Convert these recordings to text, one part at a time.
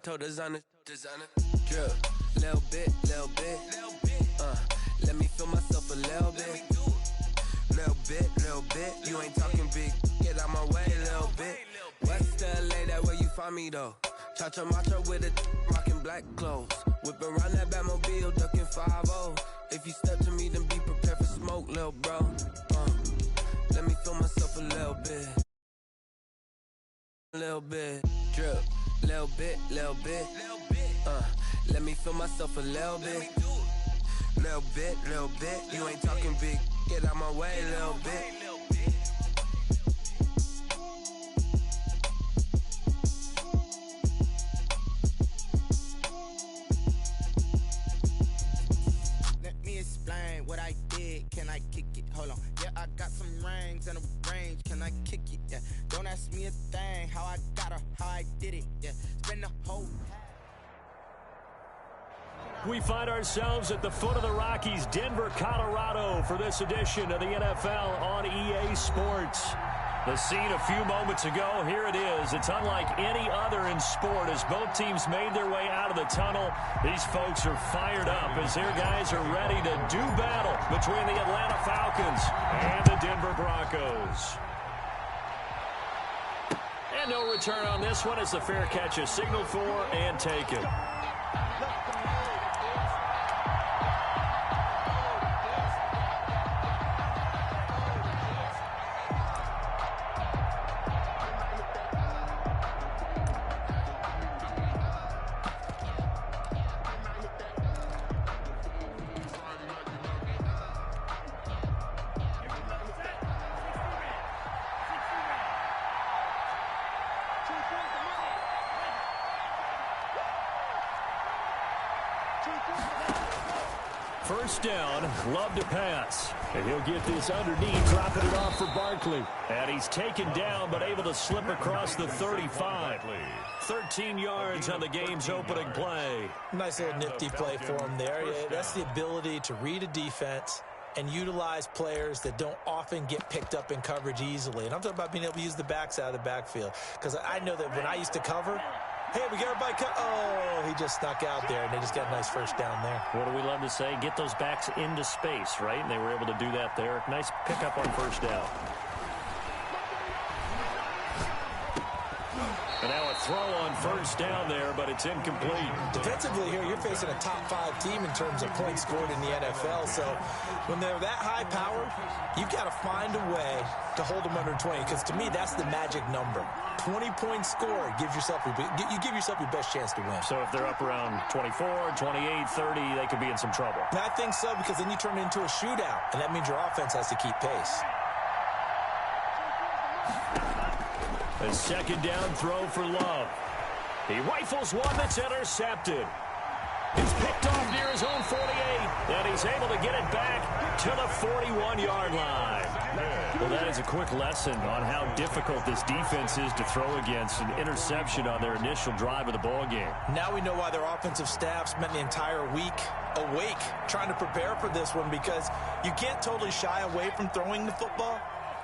Designer, drip, little bit, let me feel myself a little bit, you ain't talking big, get out my way, little bit, West LA, that where you find me though, cha-cha macho with a rockin' black clothes, whip around that Batmobile, ducking 5-0, if you step to me, then be prepared for smoke, little bro, let me feel myself a little bit, drip, little bit, let me feel myself a little bit, you ain't talking big, get out my way, little bit. Let me explain what I did, can I kick it? Hold on, yeah, I got some rings and a range, can I kick it? Yeah, don't ask me a thing, how I got her, how I did it, yeah, spend the whole. We find ourselves at the foot of the Rockies, Denver, Colorado, for this edition of the NFL on EA Sports. The scene a few moments ago, here it is. It's unlike any other in sport as both teams made their way out of the tunnel. These folks are fired up as their guys are ready to do battle between the Atlanta Falcons and the Denver Broncos. And no return on this one as the fair catch is signaled for and taken. First down, Love to pass. And he'll get this underneath, dropping it off for Barkley. And he's taken down, but able to slip across the 35. 13 yards on the game's opening play. Nice little nifty play for him there. Yeah, that's the ability to read a defense and utilize players that don't often get picked up in coverage easily. And I'm talking about being able to use the backs out of the backfield. Because I know that when I used to cover, hey, we got everybody cut. Oh, he just snuck out there, and they just got a nice first down there. What do we love to say? Get those backs into space, right? And they were able to do that there. Nice pickup on first down. And now a throw on first down there, but it's incomplete. Defensively here, you're facing a top-5 team in terms of points scored in the NFL. So when they're that high powered, you've got to find a way to hold them under 20, because to me, that's the magic number. 20 points scored gives yourself you give yourself your best chance to win. So if they're up around 24, 28, 30, they could be in some trouble. And I think so, because then you turn it into a shootout, and that means your offense has to keep pace. A second down throw for Love. He rifles one that's intercepted. It's picked off near his own 48, and he's able to get it back to the 41-yard line. Well, that is a quick lesson on how difficult this defense is to throw against. An interception on their initial drive of the ballgame. Now we know why their offensive staff spent the entire week awake trying to prepare for this one, because you can't totally shy away from throwing the football.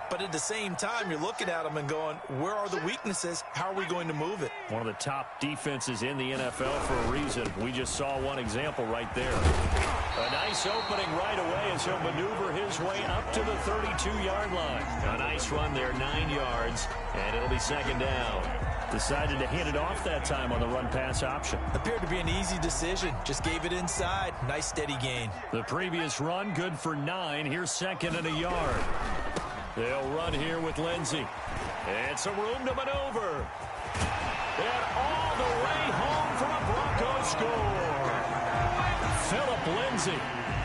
But at the same time, you're looking at them and going, where are the weaknesses? How are we going to move it? One of the top defenses in the NFL for a reason. We just saw one example right there. A nice opening right away as he'll maneuver his way up to the 32-yard line. A nice run there, 9 yards, and it'll be second down. Decided to hand it off that time on the run-pass option. Appeared to be an easy decision. Just gave it inside. Nice steady gain. The previous run, good for 9. Here's second and a yard. They'll run here with Lindsey. And some room to maneuver. And all the way home for a Broncos score. Phillip Lindsey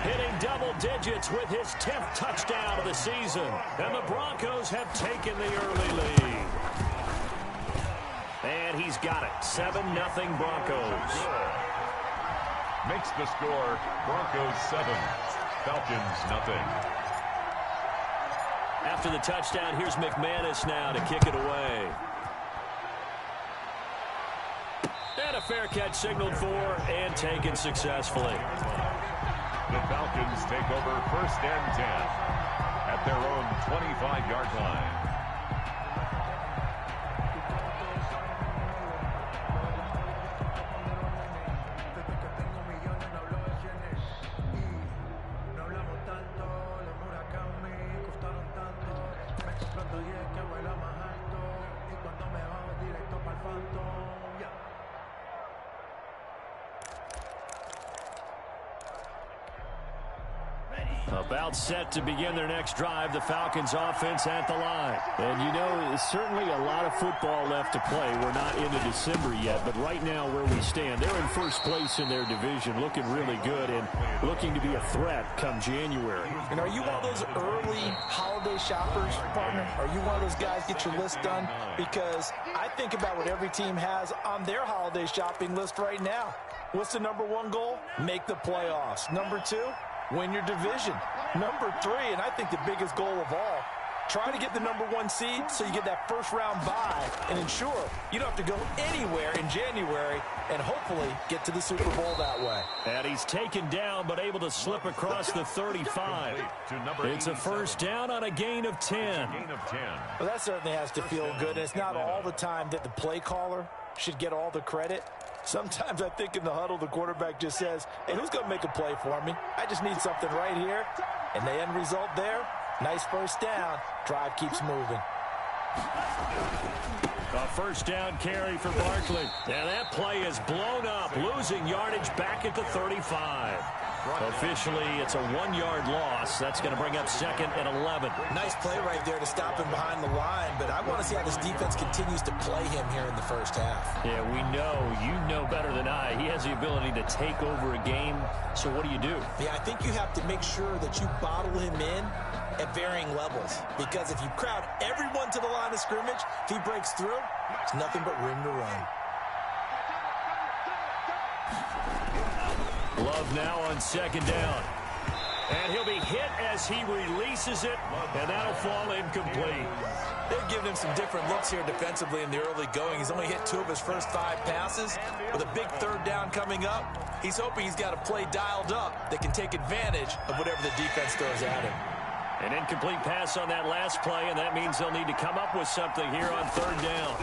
hitting double digits with his 10th touchdown of the season. And the Broncos have taken the early lead. And he's got it. 7-0 Broncos. Makes the score Broncos 7, Falcons 0. After the touchdown, here's McManus now to kick it away. And a fair catch signaled for and taken successfully. The Falcons take over 1st and 10 at their own 25-yard line. About set to begin their next drive, the Falcons offense at the line. And you know, certainly a lot of football left to play. We're not into December yet, but right now where we stand, they're in first place in their division, looking really good and looking to be a threat come January. And are you one of those early holiday shoppers, partner? Are you one of those guys get your list done? Because I think about what every team has on their holiday shopping list right now. What's the number one goal? Make the playoffs. Number two, win your division. Number three, and I think the biggest goal of all, try to get the number one seed so you get that first round bye and ensure you don't have to go anywhere in January and hopefully get to the Super Bowl that way. And he's taken down but able to slip across the 35. It's a first down on a gain of 10. Well, that certainly has to feel good. It's not all the time that the play caller should get all the credit. Sometimes I think in the huddle, the quarterback just says, hey, who's going to make a play for me? I just need something right here. And the end result there, nice first down. Drive keeps moving. A first down carry for Barkley. And that play is blown up, losing yardage back at the 35. Officially, it's a 1-yard loss. That's going to bring up 2nd and 11. Nice play right there to stop him behind the line, but I want to see how this defense continues to play him here in the first half. Yeah, we know. You know better than I. He has the ability to take over a game, so what do you do? Yeah, I think you have to make sure that you bottle him in at varying levels, because if you crowd everyone to the line of scrimmage, if he breaks through, it's nothing but room to run. Love now on 2nd down. And he'll be hit as he releases it, and that'll fall incomplete. They've given him some different looks here defensively in the early going. He's only hit 2 of his first 5 passes. With a big 3rd down coming up, he's hoping he's got a play dialed up that can take advantage of whatever the defense throws at him. An incomplete pass on that last play, and that means they'll need to come up with something here on 3rd down.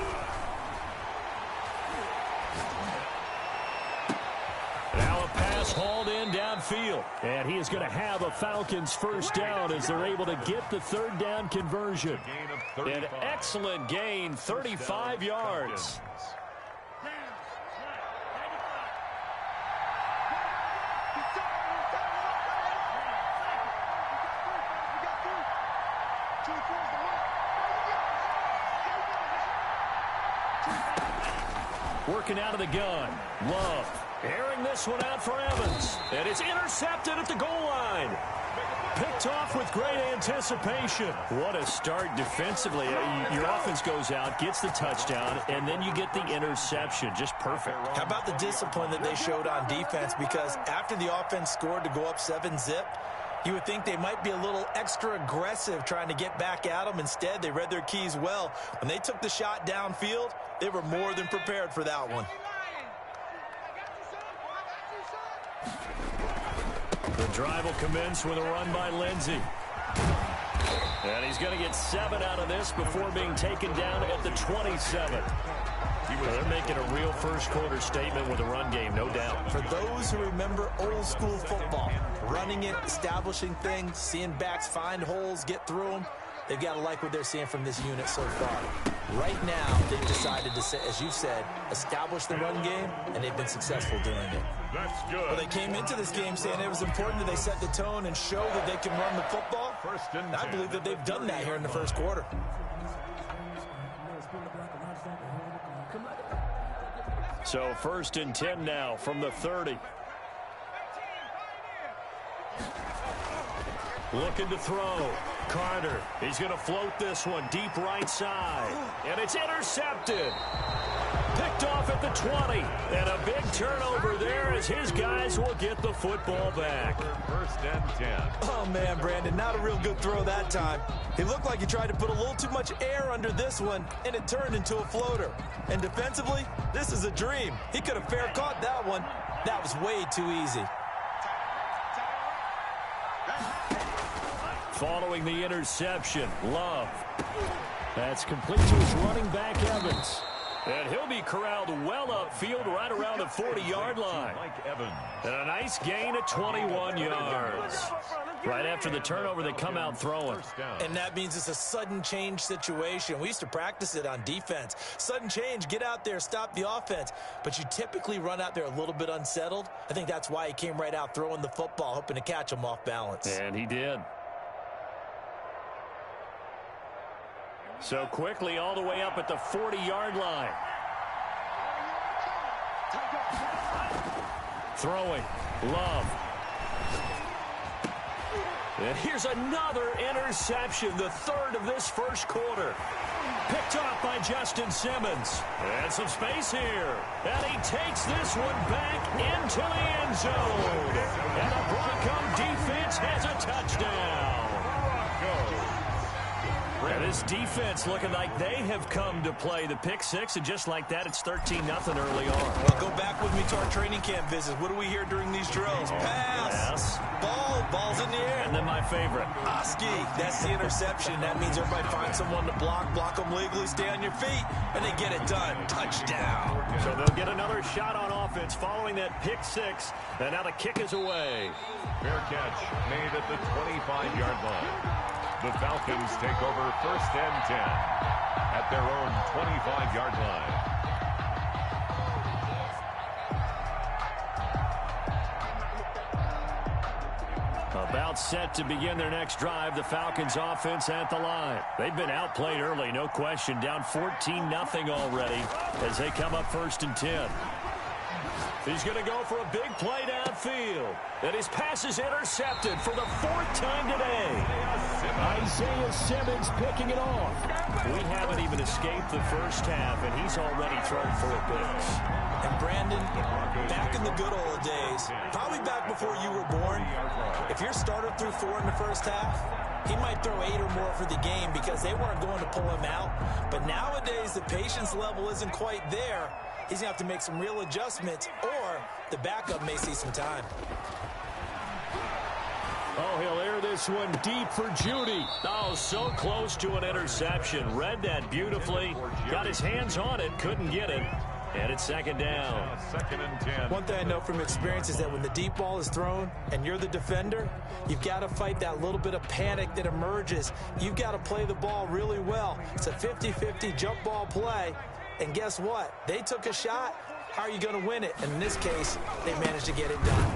Now a pass hauled in downfield. And he is going to have a Falcons first down as they're able to get the 3rd down conversion. An excellent gain, 35 yards. Working out of the gun. Love. Airing this one out for Evans. And it's intercepted at the goal line. Picked off with great anticipation. What a start defensively. Your offense goes out, gets the touchdown, and then you get the interception. Just perfect. How about the discipline that they showed on defense? Because after the offense scored to go up 7-zip, you would think they might be a little extra aggressive trying to get back at them. Instead, they read their keys well. When they took the shot downfield, they were more than prepared for that one. The drive will commence with a run by Lindsey. And he's going to get 7 out of this before being taken down at the 27. They're making a real first-quarter statement with a run game, no doubt. For those who remember old-school football, running it, establishing things, seeing backs find holes, get through them, they've got to like what they're seeing from this unit so far. Right now, they've decided to, as you said, establish the run game, and they've been successful doing it. That's good. Well, they came into this game saying it was important that they set the tone and show that they can run the football. And I believe that they've done that here in the first quarter. So 1st and 10 now from the 30. Looking to throw. Carter, he's going to float this one deep right side. And it's intercepted. Picked off at the 20. And a big turnover there as his guys will get the football back. 1st and 10. Oh, man, Brandon, not a real good throw that time. It looked like he tried to put a little too much air under this one, and it turned into a floater. And defensively, this is a dream. He could have fair caught that one. That was way too easy. Following the interception, Love. That's complete to his running back, Evans. And he'll be corralled well upfield right around the 40-yard line. And a nice gain of 21 yards. Right after the turnover, they come out throwing. And that means it's a sudden change situation. We used to practice it on defense. Sudden change, get out there, stop the offense. But you typically run out there a little bit unsettled. I think that's why he came right out throwing the football, hoping to catch him off balance. And he did. So quickly all the way up at the 40-yard line. Throwing. Love. And here's another interception, the third of this first quarter. Picked off by Justin Simmons. And some space here. And he takes this one back into the end zone. And the Bronco defense has a touchdown. And this defense looking like they have come to play. The pick six, and just like that, it's 13-0 early on. Well, go back with me to our training camp visits. What do we hear during these drills? Pass. Ball. Ball's in the air. And then my favorite. Oski. That's the interception. That means everybody finds someone to block them legally, stay on your feet, and they get it done. Touchdown. So they'll get another shot on offense following that pick six. And now the kick is away. Fair catch made at the 25-yard line. The Falcons take over 1st and 10 at their own 25-yard line. About set to begin their next drive, the Falcons offense at the line. They've been outplayed early, no question. Down 14-0 already as they come up 1st and 10. He's going to go for a big play downfield. And his pass is intercepted for the 4th time today. Isaiah Simmons picking it off. We haven't even escaped the first half, and he's already thrown 4 picks. And Brandon, back in the good old days, probably back before you were born, if your starter threw 4 in the first half, he might throw 8 or more for the game because they weren't going to pull him out. But nowadays, the patience level isn't quite there. He's going to have to make some real adjustments, or the backup may see some time. Oh, he'll air this one deep for Judy. Oh, so close to an interception. Read that beautifully. Got his hands on it, couldn't get it. And it's 2nd down. 2nd and 10. One thing I know from experience is that when the deep ball is thrown and you're the defender, you've got to fight that little bit of panic that emerges. You've got to play the ball really well. It's a 50-50 jump ball play. And guess what? They took a shot. How are you going to win it? And in this case, they managed to get it done.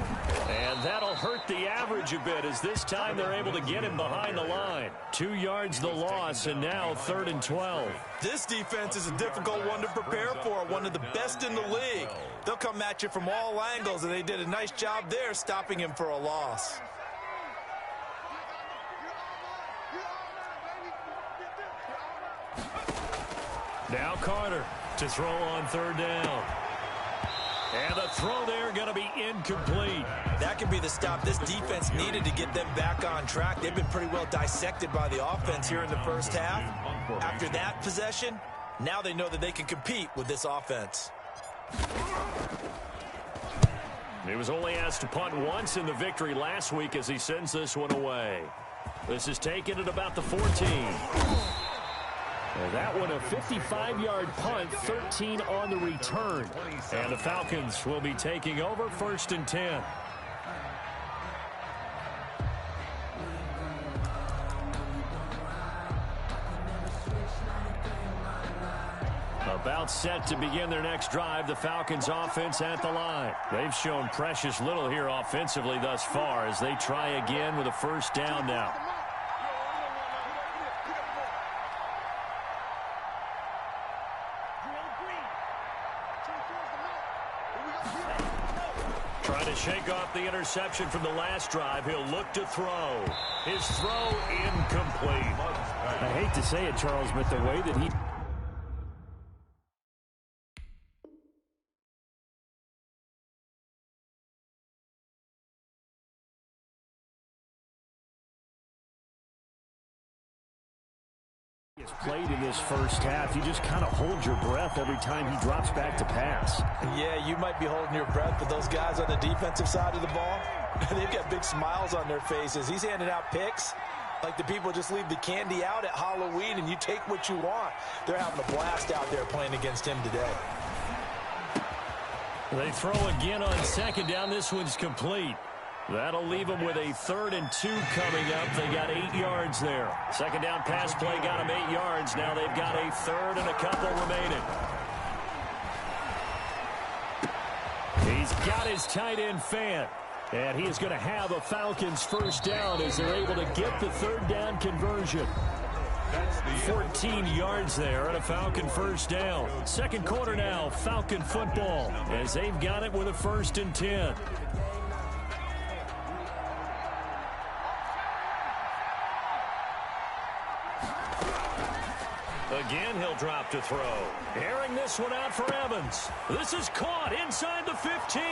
And that'll hurt the average a bit as this time they're able to get him behind the line. 2 yards the loss, and now 3rd and 12. This defense is a difficult one to prepare for, one of the best in the league. They'll come at you from all angles, and they did a nice job there stopping him for a loss. Now Carter to throw on 3rd down. And the throw there going to be incomplete. That could be the stop this defense needed to get them back on track. They've been pretty well dissected by the offense here in the first half. After that possession, now they know that they can compete with this offense. He was only asked to punt once in the victory last week as he sends this one away. This is taken at about the 14. And that one a 55-yard punt, 13 on the return. And the Falcons will be taking over 1st and 10. About set to begin their next drive, the Falcons offense at the line. They've shown precious little here offensively thus far as they try again with a 1st down now. Trying to shake off the interception from the last drive. He'll look to throw. His throw incomplete. I hate to say it, Charles, but the way that he... played in this first half, you just kind of hold your breath every time he drops back to pass. Yeah, you might be holding your breath, but those guys on the defensive side of the ball, they've got big smiles on their faces. He's handing out picks, Like the people just leave the candy out at Halloween and you take what you want. They're having a blast out there playing against him today. They throw again on second down. This one's complete. That'll leave them with a 3rd and 2 coming up. They got 8 yards there. Second down pass play got them 8 yards. Now they've got a 3rd and a couple remaining. He's got his tight end Fant. And he is going to have a Falcons first down as they're able to get the 3rd down conversion. 14 yards there and a Falcon first down. Second quarter now, Falcon football as they've got it with a 1st and 10. Again, he'll drop to throw. Airing this one out for Evans. This is caught inside the 15.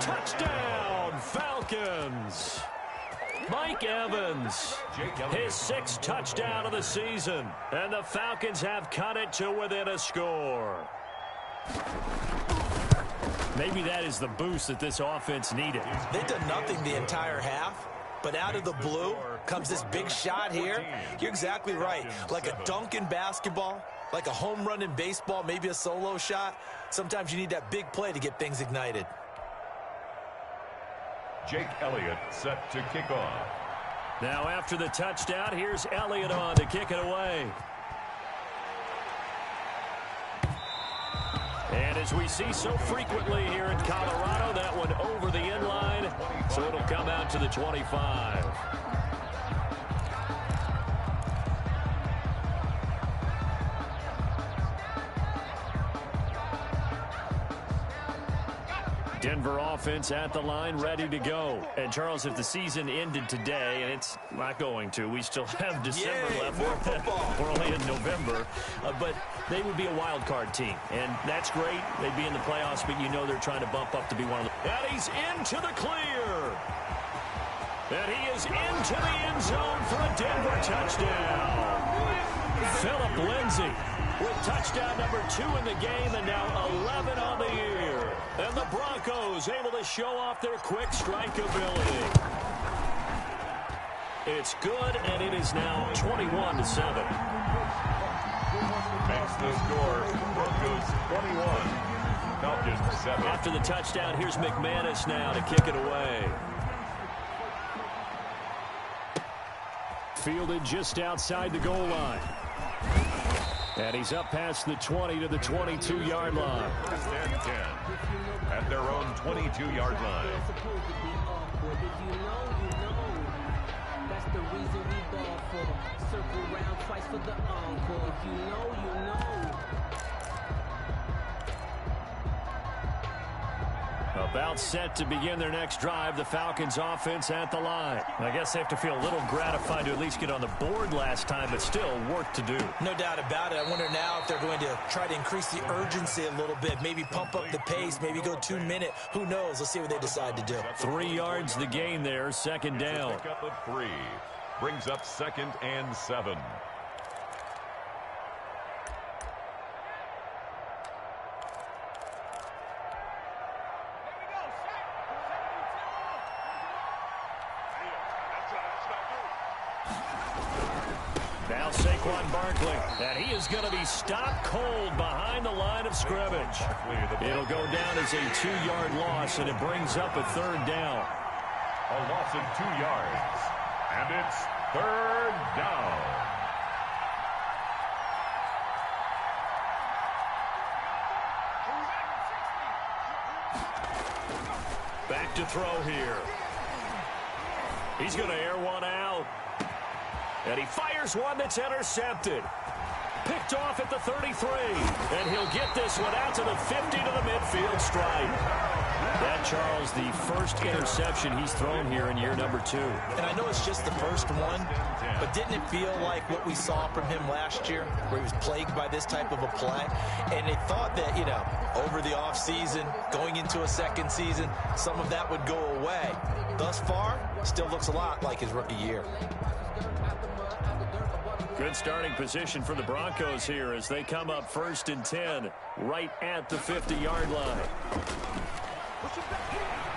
Touchdown, Falcons. Mike Evans, his 6th touchdown of the season. And the Falcons have cut it to within a score. Maybe that is the boost that this offense needed. They've done nothing the entire half. But out of the blue comes this big shot here. You're exactly right. Like a dunk in basketball, like a home run in baseball, maybe a solo shot. Sometimes you need that big play to get things ignited. Jake Elliott set to kick off. Now after the touchdown, here's Elliott on to kick it away. And as we see so frequently here in Colorado, that one over the end line, so it'll come out to the 25. Denver offense at the line, ready to go. And, Charles, if the season ended today, and it's not going to, we still have December left. More football. We're only in November. But they would be a wild card team, and that's great. They'd be in the playoffs, but you know they're trying to bump up to be one of them. And he's into the clear. And he is into the end zone for a Denver touchdown. Phillip Lindsay with touchdown number 2 in the game, and now 11 on the year. And the Broncos able to show off their quick strike ability. It's good, and it is now 21-7. Makes the score Broncos 21, Falcons 7. After the touchdown, here's McManus now to kick it away. Fielded just outside the goal line. And he's up past the 20 to the 22-yard line. First and 10 at their own 22-yard line. That's the reason we ball for. Circle round twice for the encore. If you know, you know. About set to begin their next drive, the Falcons offense at the line. I guess they have to feel a little gratified to at least get on the board last time, but still work to do. No doubt about it. I wonder now if they're going to try to increase the urgency a little bit, maybe pump up the pace, maybe go 2-minute. Who knows? Let's see what they decide to do. 3 yards the gain there, second down. Pick up of 3. Brings up 2nd and 7. Now Saquon Barkley, and he is going to be stopped cold behind the line of scrimmage. It'll go down as a 2-yard loss, and it brings up a 3rd down. A loss of 2 yards, and it's 3rd down. Back to throw here. He's going to air one out. And he fires one that's intercepted. Picked off at the 33. And he'll get this one out to the 50 to the midfield stripe. That, Charles, the first interception he's thrown here in year number 2. And I know it's just the first one, but didn't it feel like what we saw from him last year, where he was plagued by this type of a play? And they thought that, you know, over the offseason, going into a second season, some of that would go away. Thus far, still looks a lot like his rookie year. Good starting position for the Broncos here as they come up 1st and 10 right at the 50-yard line.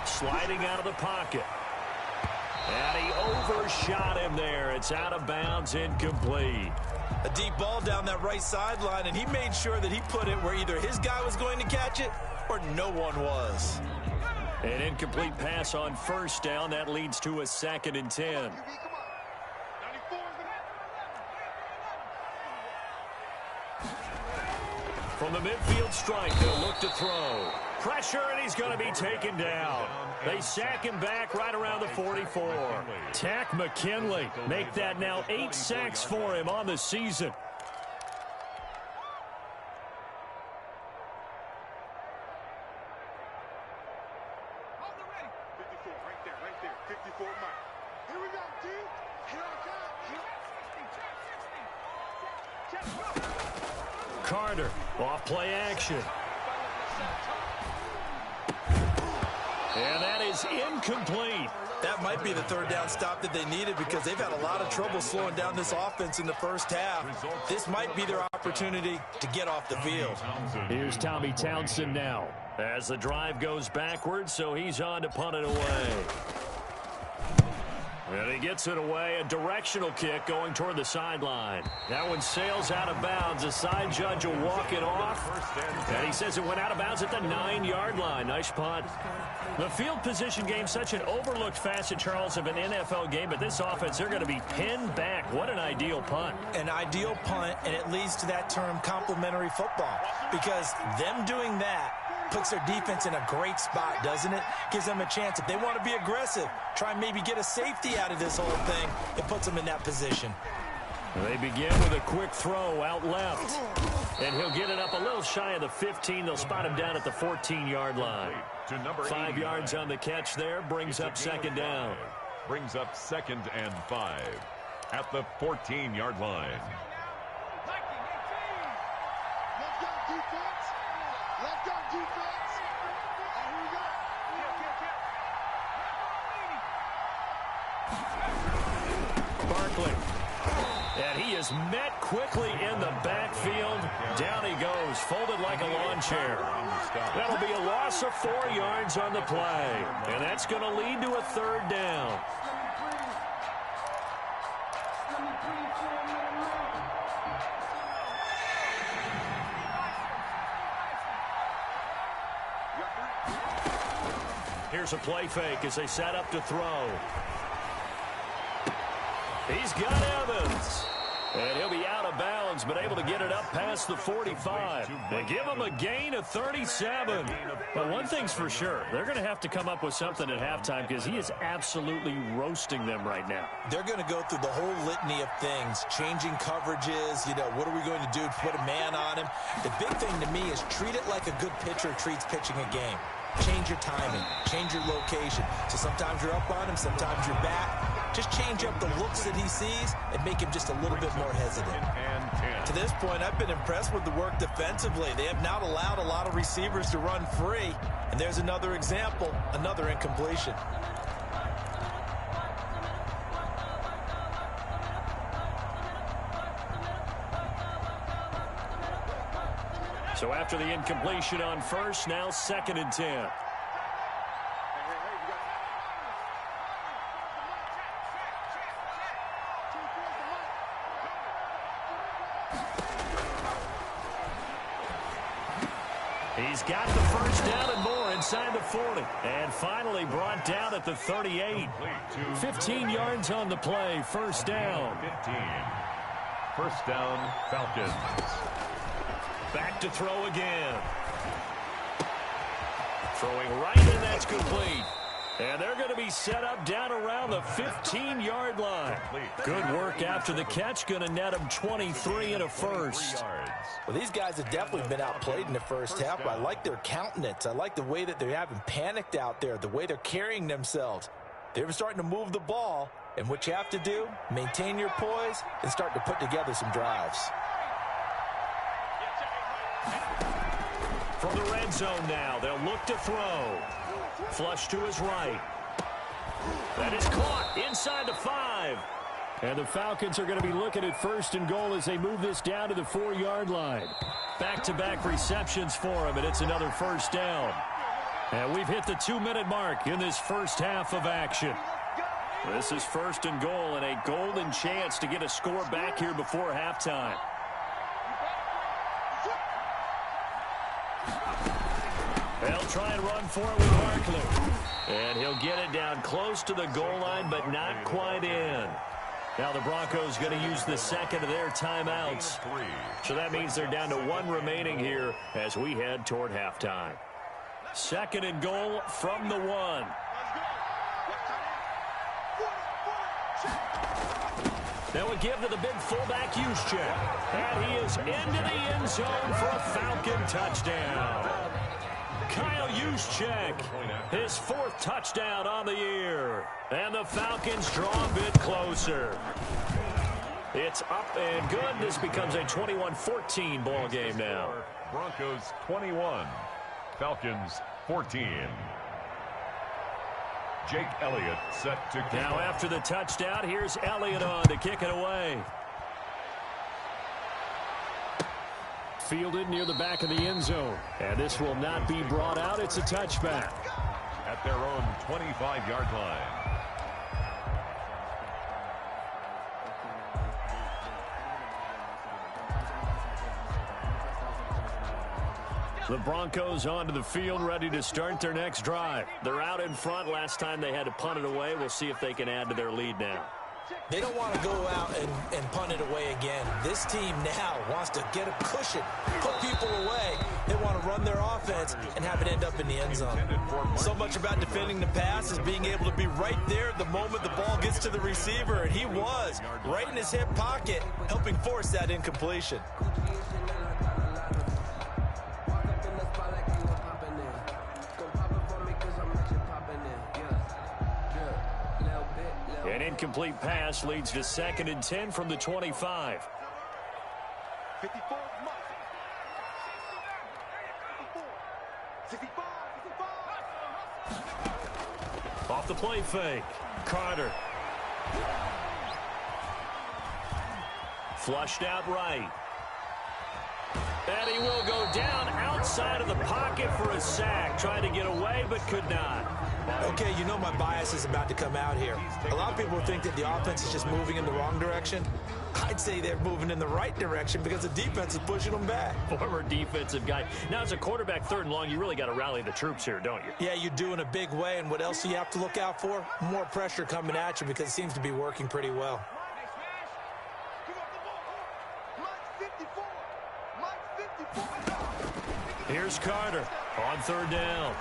Sliding out of the pocket. And he overshot him there. It's out of bounds, incomplete. A deep ball down that right sideline, and he made sure that he put it where either his guy was going to catch it or no one was. An incomplete pass on first down. That leads to a 2nd and 10. From the midfield strike, they'll look to throw. Pressure, and he's going to be taken down. They sack him back right around the 44. Tack McKinley make that now 8 sacks for him on the season. Carter, off play action. And that is incomplete. That might be the 3rd down stop that they needed because they've had a lot of trouble slowing down this offense in the first half. This might be their opportunity to get off the field. Here's Tommy Townsend now as the drive goes backwards, so he's on to punt it away. And he gets it away, a directional kick going toward the sideline. That one sails out of bounds. The side judge will walk it off. And he says it went out of bounds at the 9-yard line. Nice punt. The field position game, such an overlooked facet, Charles, of an NFL game. But this offense, they're going to be pinned back. What an ideal punt. An ideal punt, and it leads to that term complementary football. Because them doing that puts their defense in a great spot, doesn't it? Gives them a chance. If they want to be aggressive, try and maybe get a safety out of this whole thing, it puts them in that position. They begin with a quick throw out left. And he'll get it up a little shy of the 15. They'll spot him down at the 14-yard line. 5 yards on the catch there. Brings up 2nd down. Brings up 2nd and 5 at the 14-yard line. Barkley. And he is met quickly in the backfield. Down he goes, folded like a lawn chair. That'll be a loss of 4 yards on the play. And that's going to lead to a 3rd down. Here's a play fake as they set up to throw. He's got Evans. And he'll be out of bounds, but able to get it up past the 45. They give him a gain of 37. But one thing's for sure, they're going to have to come up with something at halftime because he is absolutely roasting them right now. They're going to go through the whole litany of things, changing coverages, what are we going to do to put a man on him? The big thing to me is treat it like a good pitcher treats pitching a game. Change your timing, change your location. So sometimes you're up on him, sometimes you're back. Just change up the looks that he sees and make him just a little bit more hesitant. To this point, I've been impressed with the work defensively. They have not allowed a lot of receivers to run free. And there's another example, another incompletion. So after the incompletion on first, now 2nd and 10. He's got the first down and more inside the 40. And finally brought down at the 38. 15 yards on the play. First down. 15. First down, Falcons. Back to throw again. Throwing right, and that's complete. And they're going to be set up down around the 15-yard line. Good work after the catch. Going to net them 23 and a first. Well, these guys have definitely been outplayed in the first half, but I like their countenance. I like the way that they haven't panicked out there, the way they're carrying themselves. They're starting to move the ball, and what you have to do, maintain your poise and start to put together some drives. From the red zone now, they'll look to throw. Flush to his right. That is caught inside the 5. And the Falcons are going to be looking at 1st and goal as they move this down to the 4-yard line. Back-to-back receptions for him, and it's another first down. And we've hit the 2-minute mark in this first half of action. This is 1st and goal and a golden chance to get a score back here before halftime. They'll try and run for it with Barkley. And he'll get it down close to the goal line, but not quite in. Now the Broncos going to use the second of their timeouts. So that means they're down to 1 remaining here as we head toward halftime. 2nd and goal from the 1. They will give to the big fullback Juszczyk. And he is into the end zone for a Falcon touchdown. Kyle Juszczyk, his 4th touchdown on the year. And the Falcons draw a bit closer. It's up and good. This becomes a 21-14 ball game now. Broncos 21, Falcons 14. Jake Elliott set to kick. Now after the touchdown, here's Elliott on to kick it away. Fielded near the back of the end zone. And this will not be brought out. It's a touchback. At their own 25-yard line. The Broncos onto the field, ready to start their next drive. They're out in front. Last time they had to punt it away. We'll see if they can add to their lead now. They don't want to go out and punt it away again. This team now wants to get a cushion, put people away. They want to run their offense and have it end up in the end zone. So much about defending the pass is being able to be right there the moment the ball gets to the receiver, and he was right in his hip pocket, helping force that incompletion. An incomplete pass leads to 2nd and 10 from the 25. 54. Off the play fake. Carter. Flushed out right. And he will go down outside of the pocket for a sack. Trying to get away, but could not. Okay, you know my bias is about to come out here. A lot of people think that the offense is just moving in the wrong direction. I'd say they're moving in the right direction because the defense is pushing them back. Former defensive guy. Now, as a quarterback 3rd and long, you really got to rally the troops here, don't you? Yeah, you do in a big way. And what else do you have to look out for? More pressure coming at you because it seems to be working pretty well. Here's Carter on 3rd down.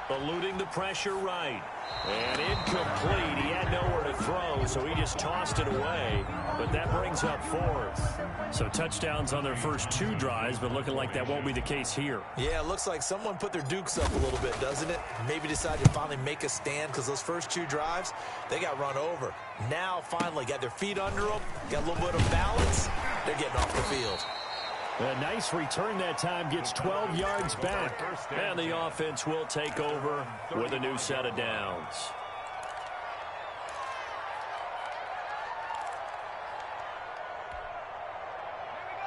Eluding the pressure right. And incomplete. He had nowhere to throw, so he just tossed it away. But that brings up 4th. So touchdowns on their first 2 drives, but looking like that won't be the case here. Yeah, it looks like someone put their dukes up a little bit, doesn't it? Maybe decided to finally make a stand because those first 2 drives, they got run over. Now, finally, got their feet under them, got a little bit of balance. They're getting off the field. A nice return that time, gets 12 yards back. And the offense will take over with a new set of downs.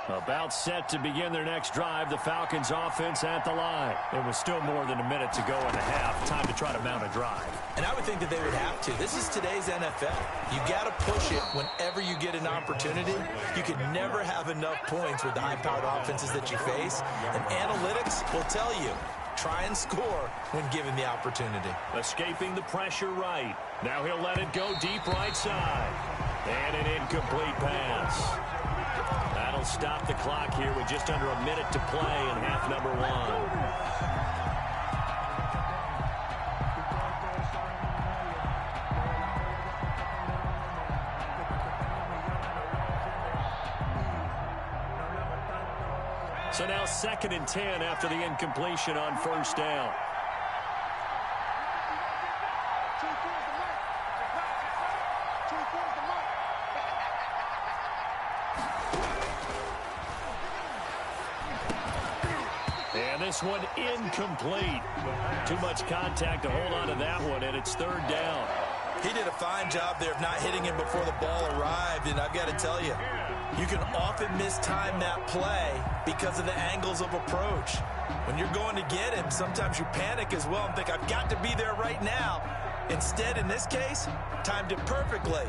About set to begin their next drive, the Falcons offense at the line. It was still more than a minute to go in the half. Time to try to mount a drive. And I would think that they would have to. This is today's NFL. You got to push it whenever you get an opportunity. You can never have enough points with the high-powered offenses that you face. And analytics will tell you, try and score when given the opportunity. Escaping the pressure right. Now he'll let it go deep right side. And an incomplete pass. That'll stop the clock here with just under a minute to play in half number 1. So now 2nd and 10 after the incompletion on 1st down. And this one incomplete. Too much contact to hold on to that one, and it's 3rd down. He did a fine job there of not hitting him before the ball arrived, and I've got to tell you, you can often mistime that play because of the angles of approach. When you're going to get him, sometimes you panic as well and think, I've got to be there right now. Instead, in this case, timed it perfectly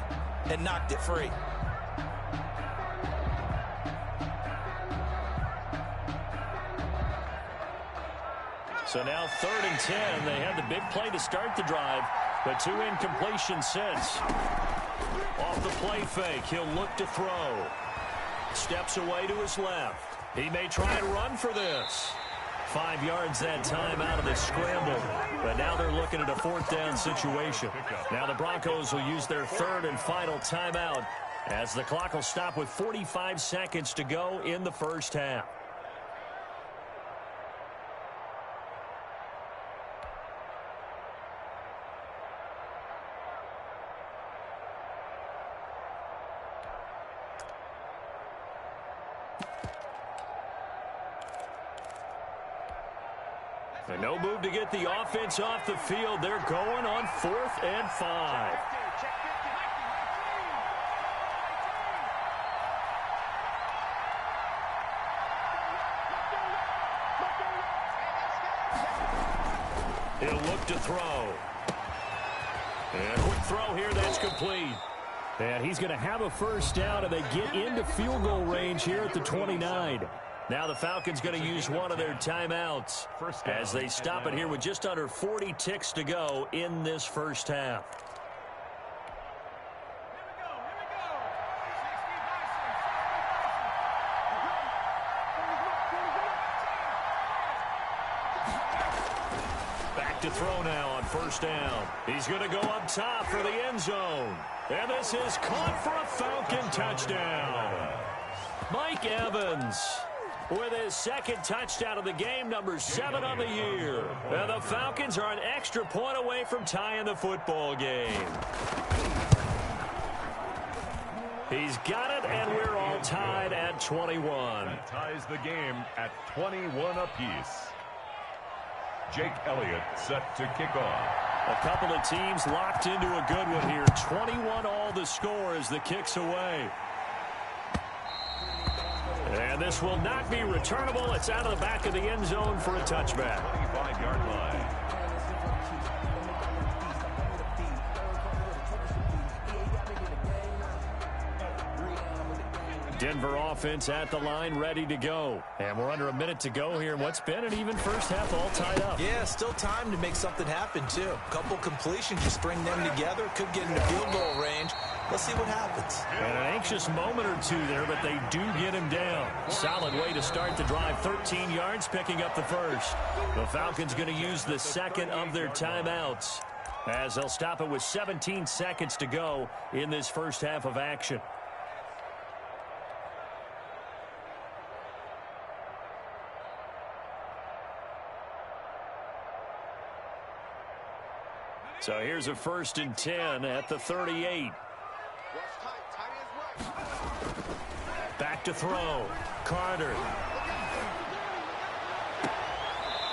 and knocked it free. So now 3rd and 10. They had the big play to start the drive, but 2 incompletions since. Off the play fake, he'll look to throw. Steps away to his left. He may try and run for this. 5 yards that time out of the scramble. But now they're looking at a 4th down situation. Now the Broncos will use their 3rd and final timeout as the clock will stop with 45 seconds to go in the first half. And no move to get the offense off the field. They're going on 4th and 5. He'll look to throw. And a quick throw here, that's complete. And he's going to have a first down, and they get into field goal range here at the 29. Now the Falcons going to use one of their timeouts as they stop it here with just under 40 ticks to go in this first half. Back to throw now on first down. He's going to go up top for the end zone. And this is caught for a Falcon touchdown. Mike Evans with his 2nd touchdown of the game, number 7 on the year. And the Falcons are an extra point away from tying the football game. He's got it, and we're all tied at 21. That ties the game at 21 apiece. Jake Elliott set to kick off. A couple of teams locked into a good one here. 21 all the score as the kick's away. And this will not be returnable. It's out of the back of the end zone for a touchback. 25-yard line. Denver offense at the line, ready to go. And we're under a minute to go here in what's been an even first half, all tied up. Yeah, still time to make something happen, too. A couple completions, you string them together, could get into field goal range. Let's see what happens. And an anxious moment or two there, but they do get him down. Solid way to start the drive. 13 yards, picking up the first. The Falcons going to use the 2nd of their timeouts as they'll stop it with 17 seconds to go in this first half of action. So here's a 1st and 10 at the 38. Back to throw. Carter.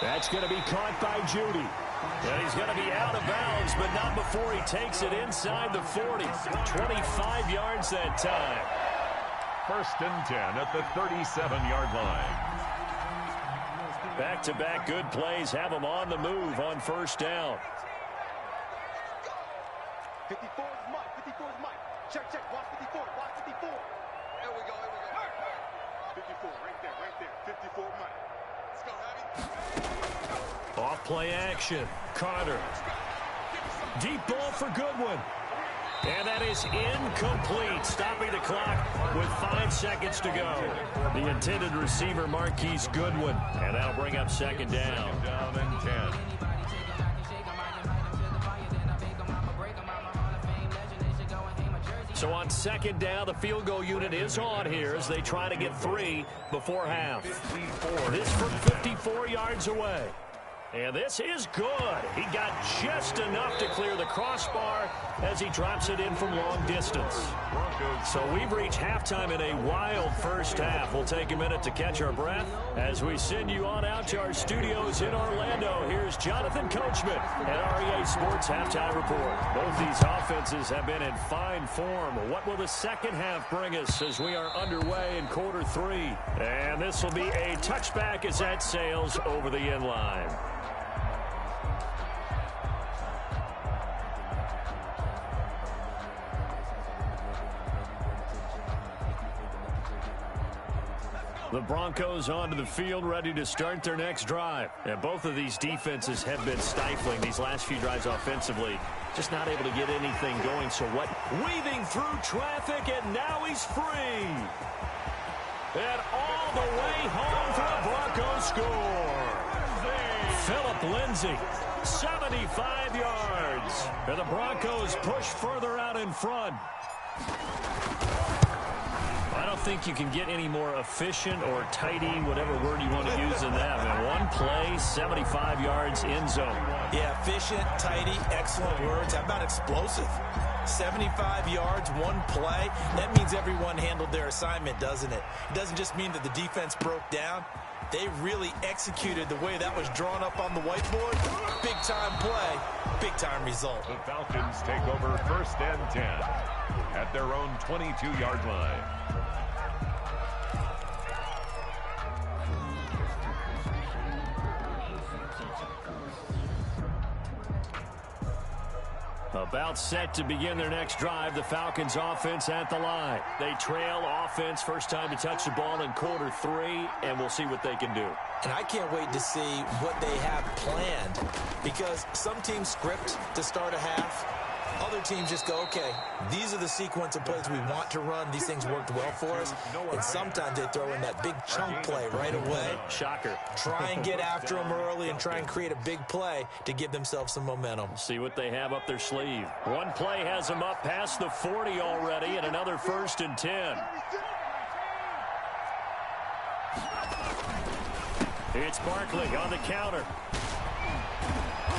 That's going to be caught by Judy. And he's going to be out of bounds, but not before he takes it inside the 40. 25 yards that time. 1st and 10 at the 37-yard line. Back-to-back good plays have them on the move on first down. 54 is Mike. 54 is Mike. Check, check. Watch 54. Watch 54. There we go. 54. Right there. 54 Mike. Let's go, Abby. Off play action. Carter. Deep ball for Goodwin. And that is incomplete, stopping the clock with 5 seconds to go. The intended receiver, Marquise Goodwin. And that'll bring up 2nd down. Down and 10. So on 2nd down, the field goal unit is on here as they try to get 3 before half. This from 54 yards away. And this is good. He got just enough to clear the crossbar as he drops it in from long distance. So we've reached halftime in a wild first half. We'll take a minute to catch our breath as we send you on out to our studios in Orlando. Here's Jonathan Coachman at REA Sports Halftime Report. Both these offenses have been in fine form. What will the second half bring us as we are underway in quarter 3? And this will be a touchback as that sails over the end line. The Broncos onto the field, ready to start their next drive. And both of these defenses have been stifling these last few drives offensively. Just not able to get anything going. So what? Weaving through traffic, and now he's free. And all the way home for a Broncos score. Phillip Lindsay, 75 yards. And the Broncos push further out in front. I don't think you can get any more efficient or tidy, whatever word you want to use in that. Man, one play, 75 yards, end zone. Yeah, efficient, tidy, excellent words. How about explosive? 75 yards, one play. That means everyone handled their assignment, doesn't it? It doesn't just mean that the defense broke down. They really executed the way that was drawn up on the whiteboard. Big-time play, big-time result. The Falcons take over 1st and 10 at their own 22-yard line. About set to begin their next drive. The Falcons offense at the line. They trail offense, first time to touch the ball in quarter 3, and we'll see what they can do. And I can't wait to see what they have planned, because some teams script to start a half. Other teams just go, okay, these are the sequence of plays we want to run. These things worked well for us. And sometimes they throw in that big chunk play right away. Shocker. Try and get after them early and try and create a big play to give themselves some momentum. See what they have up their sleeve. One play has them up past the 40 already, and another 1st and 10. It's Barkley on the counter.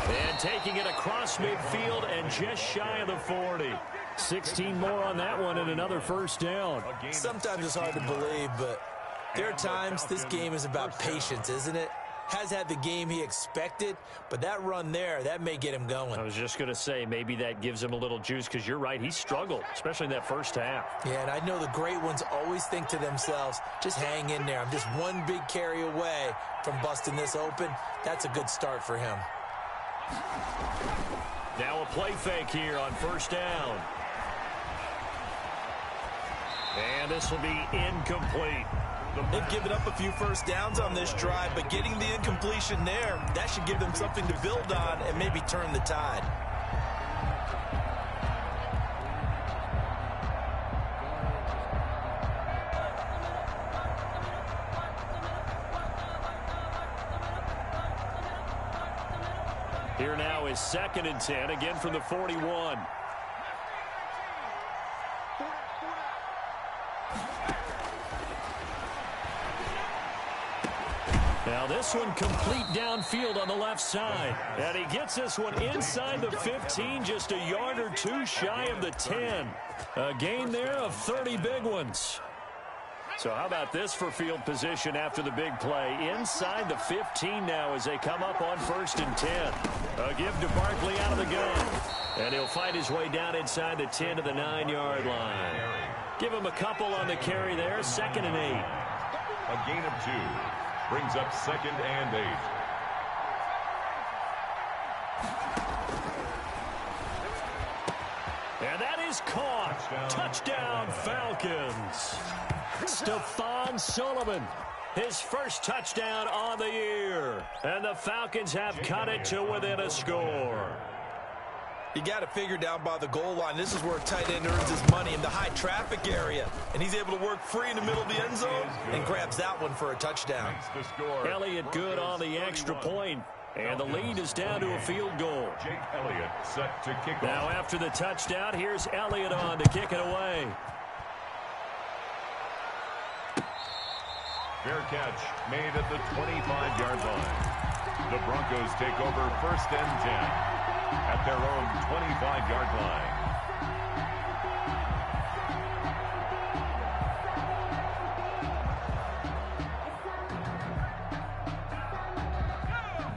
And taking it across midfield and just shy of the 40. 16 more on that one and another 1st down. Sometimes it's hard to believe, but there are times this game is about patience, isn't it? Has had the game he expected, but that run there, that may get him going. I was just going to say, maybe that gives him a little juice, because you're right, he struggled, especially in that first half. Yeah, and I know the great ones always think to themselves, just hang in there. I'm just one big carry away from busting this open. That's a good start for him. Now a play fake here on 1st down. And this will be incomplete. They've given up a few 1st downs on this drive, but getting the incompletion there, that should give them something to build on and maybe turn the tide. Here now is 2nd and 10, again from the 41. Now this one complete downfield on the left side. And he gets this one inside the 15, just a yard or 2 shy of the 10. A gain there of 30 big ones. So how about this for field position after the big play? Inside the 15 now as they come up on 1st and 10. A give to Barkley out of the gun. And he'll fight his way down inside the 10 to the 9-yard line. Give him a couple on the carry there. 2nd and 8. A gain of 2 brings up 2nd and 8. And that is caught. Touchdown Falcons. Stephon Sullivan, his first touchdown on the year. And the Falcons have cut it to within a score. You got to figure down by the goal line. This is where a tight end earns his money, in the high traffic area. And he's able to work free in the middle of the end zone and grabs that one for a touchdown. Elliott good on the extra point. And the lead is down to a field goal. Jake Elliott set to kick off. Now after the touchdown, here's Elliott on to kick it away. Fair catch made at the 25-yard line. The Broncos take over 1st and 10 at their own 25-yard line.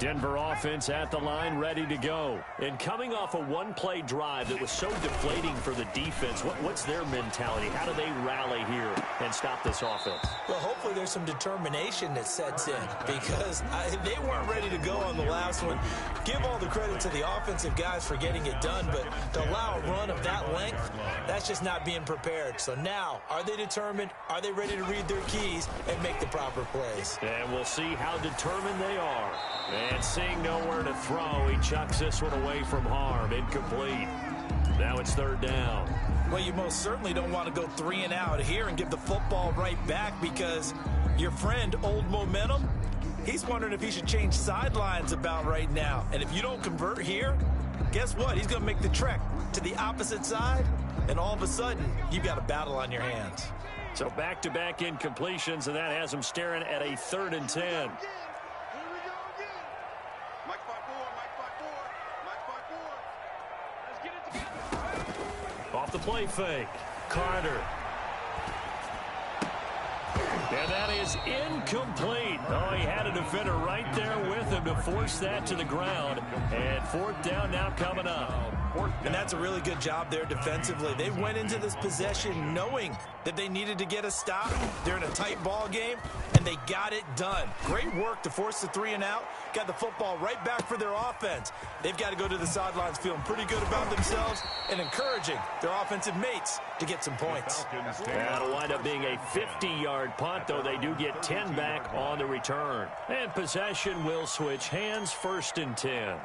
Denver offense at the line, ready to go. And coming off a one-play drive that was so deflating for the defense, what's their mentality? How do they rally here and stop this offense? Well, hopefully there's some determination that sets in because they weren't ready to go on the last one. Give all the credit to the offensive guys for getting it done, but to allow a run of that length, that's just not being prepared. So now, are they determined? Are they ready to read their keys and make the proper plays? And we'll see how determined they are. And seeing nowhere to throw, he chucks this one away from harm. Incomplete. Now it's third down. Well, you most certainly don't want to go 3 and out here and give the football right back because your friend, Old Momentum, he's wondering if he should change sidelines about right now. And if you don't convert here, guess what? He's going to make the trek to the opposite side, and all of a sudden, you've got a battle on your hands. So back-to-back incompletions, and that has him staring at a 3rd and 10. Off the play fake. Carter. And that is incomplete. Oh, he had a defender right there with him to force that to the ground. And 4th down now coming up. And that's a really good job there defensively. They went into this possession knowing that they needed to get a stop. They're in a tight ball game, and they got it done. Great work to force the 3 and out. Got the football right back for their offense. They've got to go to the sidelines feeling pretty good about themselves and encouraging their offensive mates to get some points. That'll wind up being a 50-yard punt, though they do get 10 back on the return. And possession will switch hands, 1st and 10.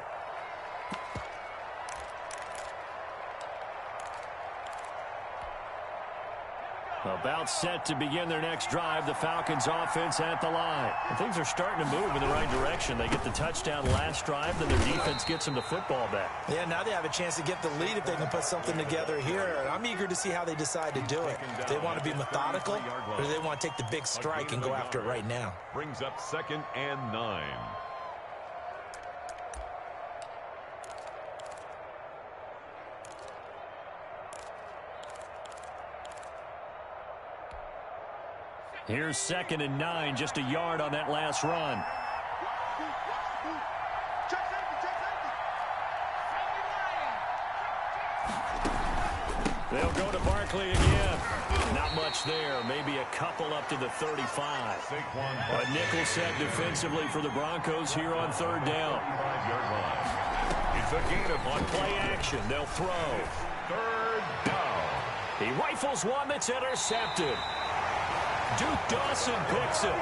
About set to begin their next drive, the Falcons offense at the line. And things are starting to move in the right direction. They get the touchdown last drive, then their defense gets them the football back. Yeah, now they have a chance to get the lead if they can put something together here. And I'm eager to see how they decide to do it. Do they want to be methodical, or do they want to take the big strike and go after it right now? Brings up 2nd and 9. Here's 2nd and 9, just a yard on that last run. They'll go to Barkley again. Not much there. Maybe a couple up to the 35. A nickel set defensively for the Broncos here on 3rd down. It's a gain of on play action. They'll throw. 3rd down. He rifles one that's intercepted. Duke Dawson picks it.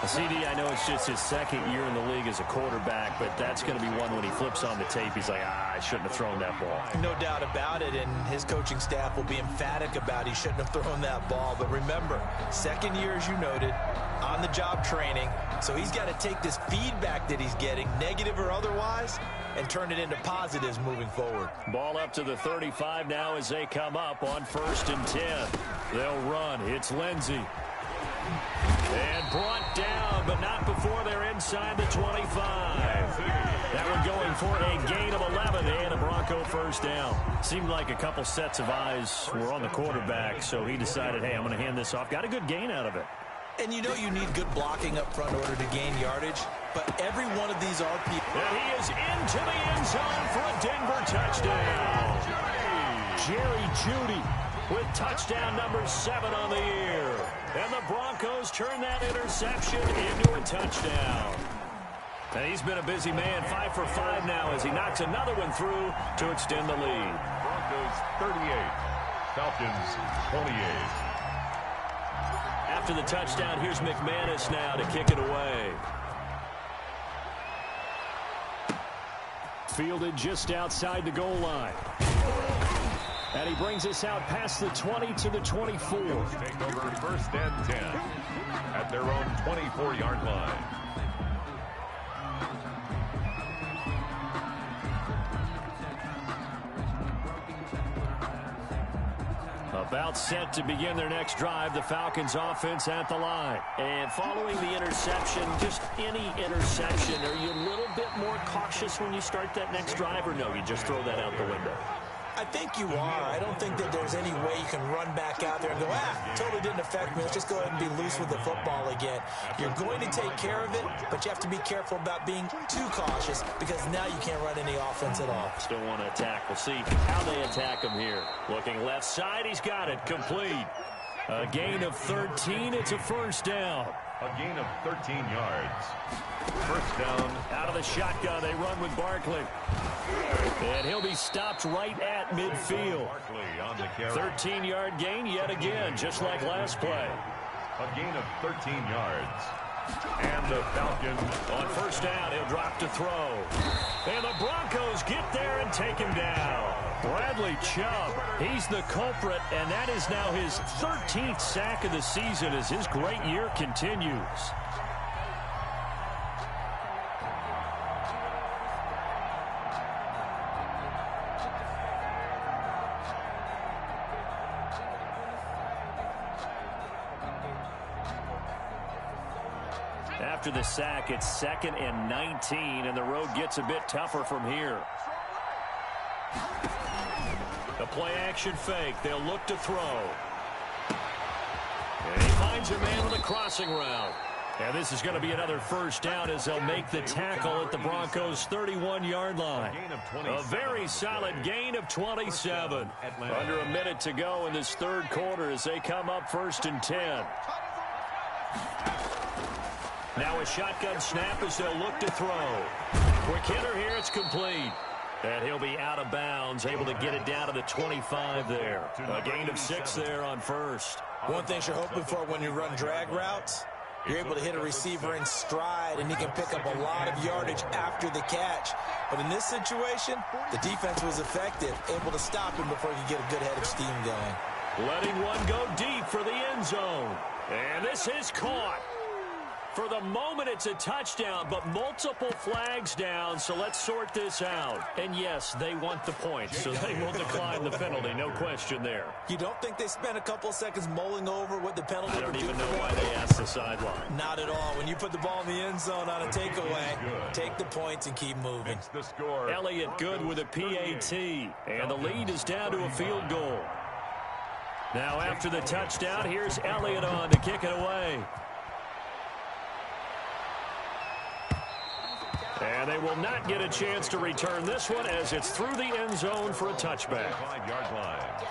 CD, I know it's just his 2nd year in the league as a quarterback, but that's going to be one when he flips on the tape. He's like, I shouldn't have thrown that ball. No doubt about it, and his coaching staff will be emphatic about he shouldn't have thrown that ball. But remember, 2nd year, as you noted, on-the-job training, so he's got to take this feedback that he's getting, negative or otherwise, and turn it into positives moving forward. Ball up to the 35 now as they come up on 1st and 10. They'll run. It's Lindsey. And brought down, but not before they're inside the 25. That one going for a gain of 11 and a Bronco 1st down. Seemed like a couple sets of eyes were on the quarterback, so he decided, hey, I'm going to hand this off. Got a good gain out of it. And you know you need good blocking up front in order to gain yardage, but every one of these are people. And he is into the end zone for a Denver touchdown. Jerry Jeudy with touchdown number 7 on the year. And the Broncos turn that interception into a touchdown. And he's been a busy man, 5 for 5 now as he knocks another one through to extend the lead. Broncos 38, Falcons 28. After the touchdown, here's McManus now to kick it away. Fielded just outside the goal line. And he brings us out past the 20 to the 24. Take over 1st and 10 at their own 24-yard line. About set to begin their next drive, the Falcons offense at the line. And following the interception, just any interception, are you a little bit more cautious when you start that next drive, or no, you just throw that out the window? I think you are. I don't think that there's any way you can run back out there and go, totally didn't affect me. Let's just go ahead and be loose with the football again. You're going to take care of it, but you have to be careful about being too cautious because now you can't run any offense at all. Still want to attack. We'll see how they attack him here. Looking left side, he's got it. Complete. A gain of 13. It's a first down. A gain of 13 yards. First down. Out of the shotgun, they run with Barkley. And he'll be stopped right at midfield. Barkley on the carry. 13-yard gain yet again, just like last play. A gain of 13 yards. And the Falcons on first down, he'll drop to throw. And the Broncos get there and take him down. Bradley Chubb, he's the culprit, and that is now his 13th sack of the season as his great year continues. After the sack, it's 2nd and 19, and the road gets a bit tougher from here. The play-action fake. They'll look to throw. And he finds a man on the crossing route. And this is going to be another first down as they'll make the tackle at the Broncos' 31-yard line. A very solid gain of 27. Under a minute to go in this third quarter as they come up 1st and 10. Now a shotgun snap as they'll look to throw. Quick hitter here, it's complete. And he'll be out of bounds, able to get it down to the 25 there. A gain of 6 there on first. One thing you're hoping for when you run drag routes, you're able to hit a receiver in stride, and he can pick up a lot of yardage after the catch. But in this situation, the defense was effective, able to stop him before he could get a good head of steam going. Letting one go deep for the end zone. And this is caught. For the moment, it's a touchdown, but multiple flags down, so let's sort this out. And yes, they want the points, so they will decline the penalty, no question there. You don't think they spent a couple of seconds mulling over what the penalty would do? I don't even know why they asked the sideline. Not at all. When you put the ball in the end zone on a takeaway, take the points and keep moving. It's the score. Elliott good with a PAT, and the lead is down to a field goal. Now after the touchdown, here's Elliott on to kick it away. And they will not get a chance to return this one as it's through the end zone for a touchback. 5-yard line.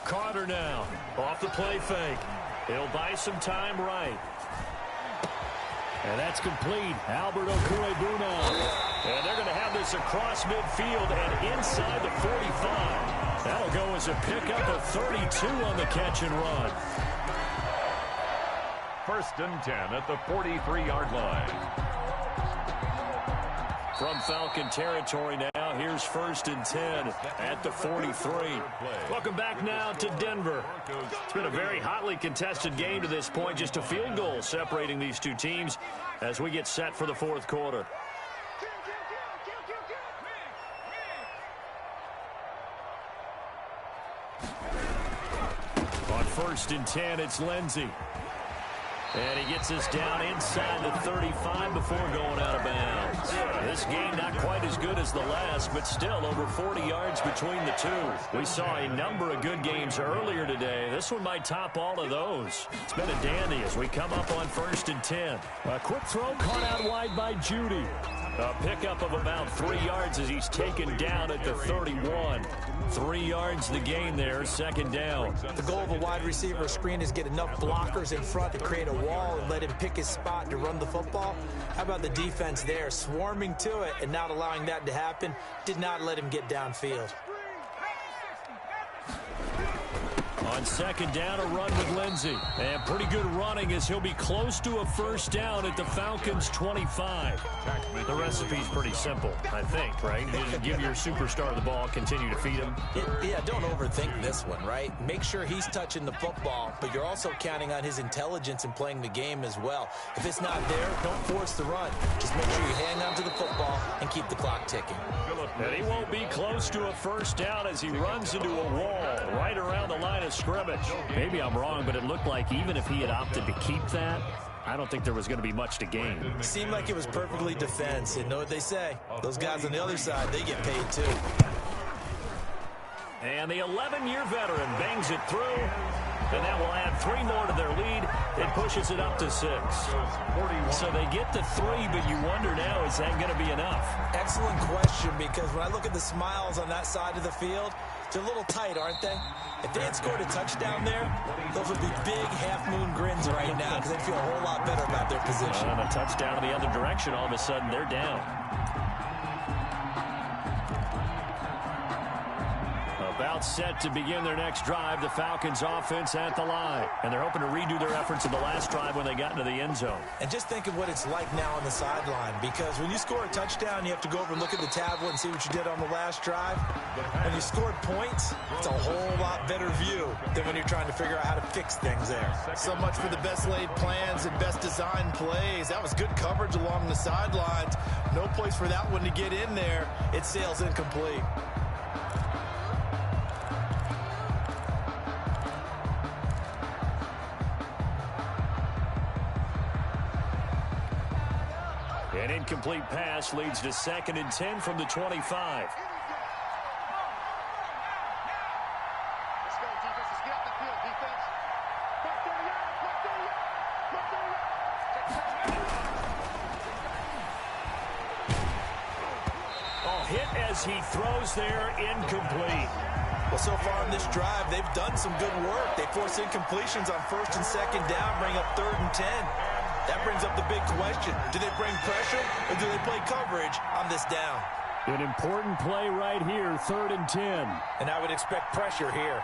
Carter now off the play fake. He'll buy some time right. And that's complete. Albert Okwuegbunam. And they're going to have this across midfield and inside the 45. That'll go as a pickup of 32 on the catch and run. 1st and 10 at the 43-yard line. From Falcon territory now, here's 1st and 10 at the 43. Welcome back now to Denver. It's been a very hotly contested game to this point, just a field goal separating these two teams as we get set for the 4th quarter. On 1st and 10, it's Lindsey. And he gets us down inside the 35 before going out of bounds. This game not quite as good as the last, but still over 40 yards between the two. We saw a number of good games earlier today. This one might top all of those. It's been a dandy as we come up on 1st and 10. A quick throw caught out wide by Judy. A pickup of about 3 yards as he's taken down at the 31. 3 yards the gain there, 2nd down. The goal of a wide receiver screen is get enough blockers in front to create a wall and let him pick his spot to run the football. How about the defense there, swarming to it and not allowing that to happen? Did not let him get downfield. On second down, a run with Lindsey. And pretty good running as he'll be close to a first down at the Falcons' 25. The recipe's pretty simple, I think, right? You just give your superstar the ball, continue to feed him. Yeah, don't overthink this one, right? Make sure he's touching the football, but you're also counting on his intelligence in playing the game as well. If it's not there, don't force the run. Just make sure you hang on to the football and keep the clock ticking. And he won't be close to a first down as he runs into a wall right around the line of scrimmage. Maybe I'm wrong, but it looked like even if he had opted to keep that, I don't think there was going to be much to gain. It seemed like it was perfectly defense. And know what they say? Those guys on the other side, they get paid too. And the 11-year veteran bangs it through. And that will add 3 more to their lead. It pushes it up to 6. So they get to 3, but you wonder now, is that going to be enough? Excellent question, because when I look at the smiles on that side of the field, they're a little tight, aren't they? If they had scored a touchdown there, those would be big half-moon grins right now because they'd feel a whole lot better about their position. And a touchdown in the other direction, all of a sudden they're down. About set to begin their next drive, the Falcons offense at the line. And they're hoping to redo their efforts in the last drive when they got into the end zone. And just think of what it's like now on the sideline, because when you score a touchdown, you have to go over and look at the tablet and see what you did on the last drive. When you scored points, it's a whole lot better view than when you're trying to figure out how to fix things there. So much for the best laid plans and best designed plays. That was good coverage along the sidelines. No place for that one to get in there. It sails incomplete. An incomplete pass leads to 2nd and 10 from the 25. Let's go, defense. Let's get up the field, defense. Oh, hit as he throws there, incomplete. Well, so far on this drive, they've done some good work. They force incompletions on 1st and 2nd down, bring up 3rd and 10. That brings up the big question. Do they bring pressure or do they play coverage on this down? An important play right here, 3rd and 10. And I would expect pressure here.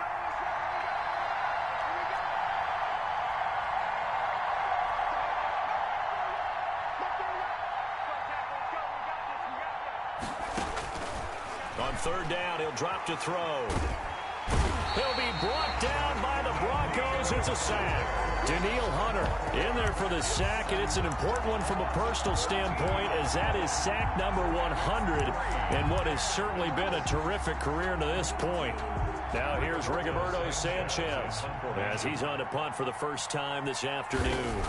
On 3rd down, he'll drop to throw. He'll be brought down by the Broncos. It's a sack. Danielle Hunter in there for the sack, and it's an important one from a personal standpoint, as that is sack number 100 in what has certainly been a terrific career to this point. Now here's Rigoberto Sanchez as he's on to punt for the first time this afternoon.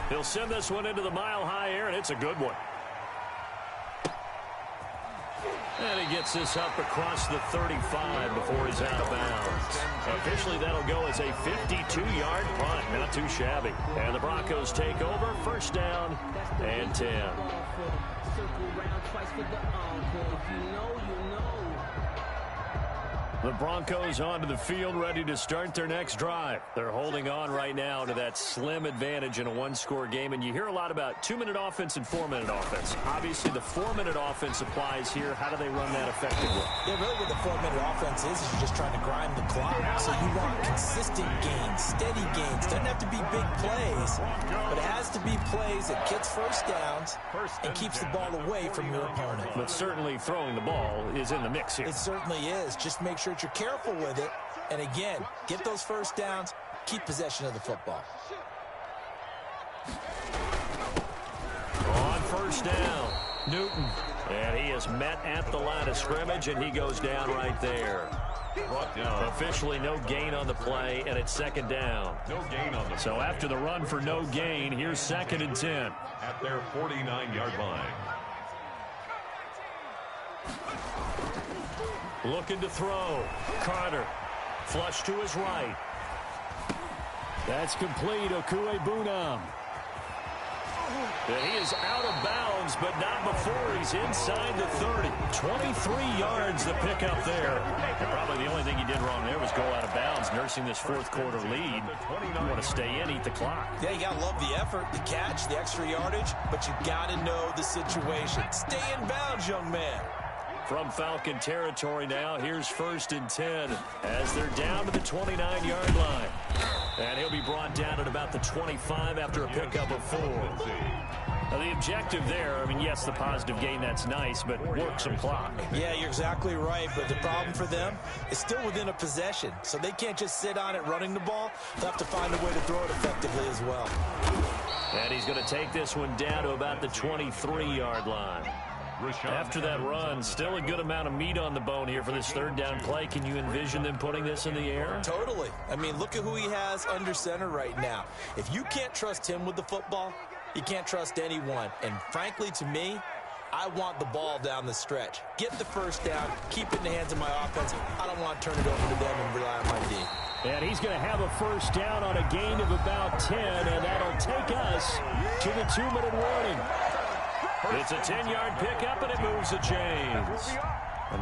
He'll send this one into the mile-high air, and it's a good one. And he gets this up across the 35 before he's out of bounds. Officially, that'll go as a 52-yard punt. Not too shabby. And the Broncos take over. 1st down and 10. The Broncos onto the field, ready to start their next drive. They're holding on right now to that slim advantage in a 1-score game. And you hear a lot about 2-minute offense and 4-minute offense. Obviously, the 4-minute offense applies here. How do they run that effectively? Yeah, really what the 4-minute offense is you're just trying to grind the clock. So you want consistent gains, steady gains. Doesn't have to be big plays, but it has to be plays that gets first downs and keeps the ball away from your opponent. But certainly throwing the ball is in the mix here. It certainly is. Just make sure you're careful with it. And again, get those first downs, keep possession of the football. On 1st down, Newton. And he is met at the line of scrimmage, and he goes down right there. Officially no gain on the play, and it's 2nd down. No gain on the So play. after the run for no gain, here's 2nd and 10. At their 49-yard line. Looking to throw. Carter. Flush to his right. That's complete. Okuebunam. And he is out of bounds, but not before he's inside the 30. 23 yards the pickup there. And probably the only thing he did wrong there was go out of bounds, nursing this 4th quarter lead. You want to stay in, eat the clock. Yeah, you got to love the effort, the catch, the extra yardage, but you got to know the situation. Stay in bounds, young man. From Falcon territory now, here's 1st and 10 as they're down to the 29-yard line. And he'll be brought down at about the 25 after a pickup of 4. Now, the objective there, I mean, yes, the positive gain, that's nice, but work some clock. Yeah, you're exactly right, but the problem for them is still within a possession, so they can't just sit on it running the ball. They'll have to find a way to throw it effectively as well. And he's going to take this one down to about the 23-yard line. After that run, still a good amount of meat on the bone here for this 3rd down play. Can you envision them putting this in the air? Totally. I mean, look at who he has under center right now. If you can't trust him with the football, you can't trust anyone. And frankly, to me, I want the ball down the stretch. Get the 1st down, keep it in the hands of my offense. I don't want to turn it over to them and rely on my D. And he's going to have a 1st down on a gain of about 10, and that'll take us to the 2-minute warning. It's a 10-yard pickup, and it moves the chains.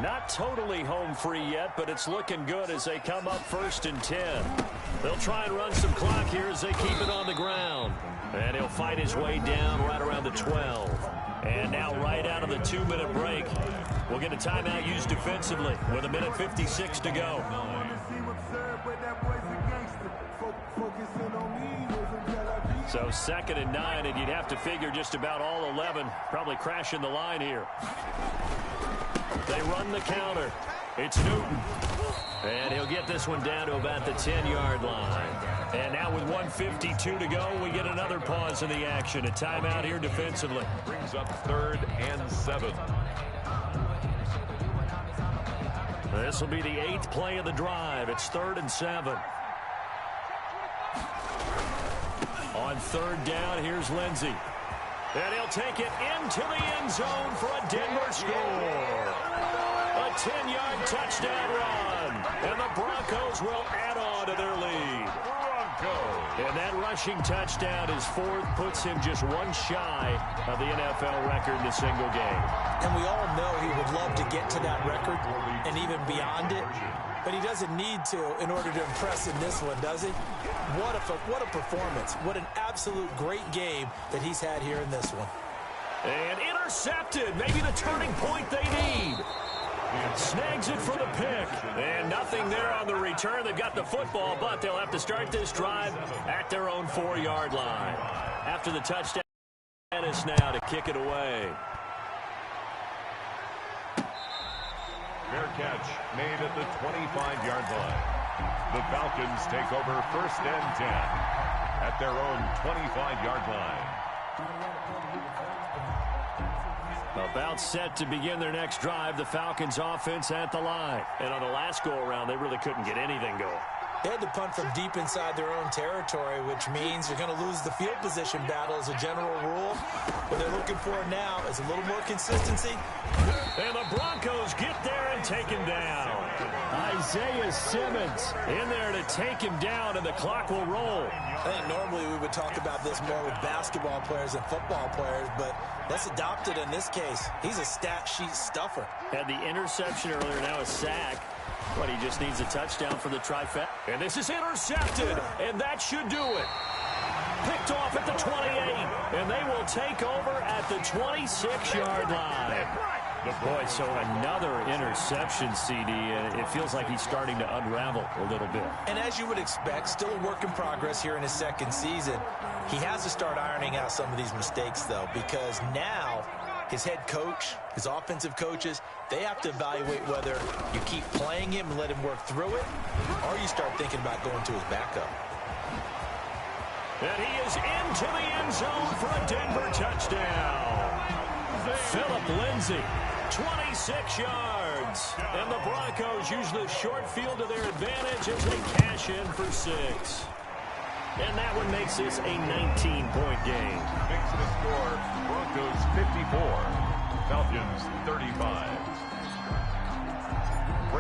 Not totally home free yet, but it's looking good as they come up 1st and 10. They'll try and run some clock here as they keep it on the ground. And he'll fight his way down right around the 12. And now right out of the 2-minute break, we'll get a timeout used defensively with 1:56 to go. So 2nd and 9, and you'd have to figure just about all 11 probably crashing the line here. They run the counter. It's Newton. And he'll get this one down to about the 10-yard line. And now with 1:52 to go, we get another pause in the action. A timeout here defensively. Brings up 3rd and 7. This will be the 8th play of the drive. It's 3rd and 7. On 3rd down, here's Lindsey. And he'll take it into the end zone for a Denver score. A 10-yard touchdown run. And the Broncos will add on to their lead. And that rushing touchdown is 4th, puts him just one shy of the NFL record in a single game. And we all know he would love to get to that record and even beyond it. But he doesn't need to in order to impress in this one, does he? What a performance. What an absolute great game that he's had here in this one. And intercepted. Maybe the turning point they need. Snags it for the pick. And nothing there on the return. They've got the football, but they'll have to start this drive at their own 4-yard line. After the touchdown, Dennis now to kick it away. Fair catch made at the 25-yard line. The Falcons take over 1st and 10 at their own 25-yard line. About set to begin their next drive, the Falcons offense at the line. And on the last go-around, they really couldn't get anything going. They had to punt from deep inside their own territory, which means you're going to lose the field position battle as a general rule. What they're looking for now is a little more consistency. And the Broncos get there and take him down. Isaiah Simmons in there to take him down, and the clock will roll. I think normally we would talk about this more with basketball players and football players, but that's adopted in this case. He's a stat sheet stuffer. Had the interception earlier, now a sack. But he just needs a touchdown for the trifecta. And this is intercepted, and that should do it. Picked off at the 28, and they will take over at the 26-yard line. Boy, so another interception, CD, and it feels like he's starting to unravel a little bit. And as you would expect, still a work in progress here in his 2nd season. He has to start ironing out some of these mistakes, though, because now his head coach, his offensive coaches, they have to evaluate whether you keep playing him and let him work through it, or you start thinking about going to his backup. And he is into the end zone for a Denver touchdown. Philip Lindsay, 26 yards. And the Broncos use the short field to their advantage as they cash in for 6. And that one makes this a 19-point game. Makes it a score, Broncos 54, Falcons 35.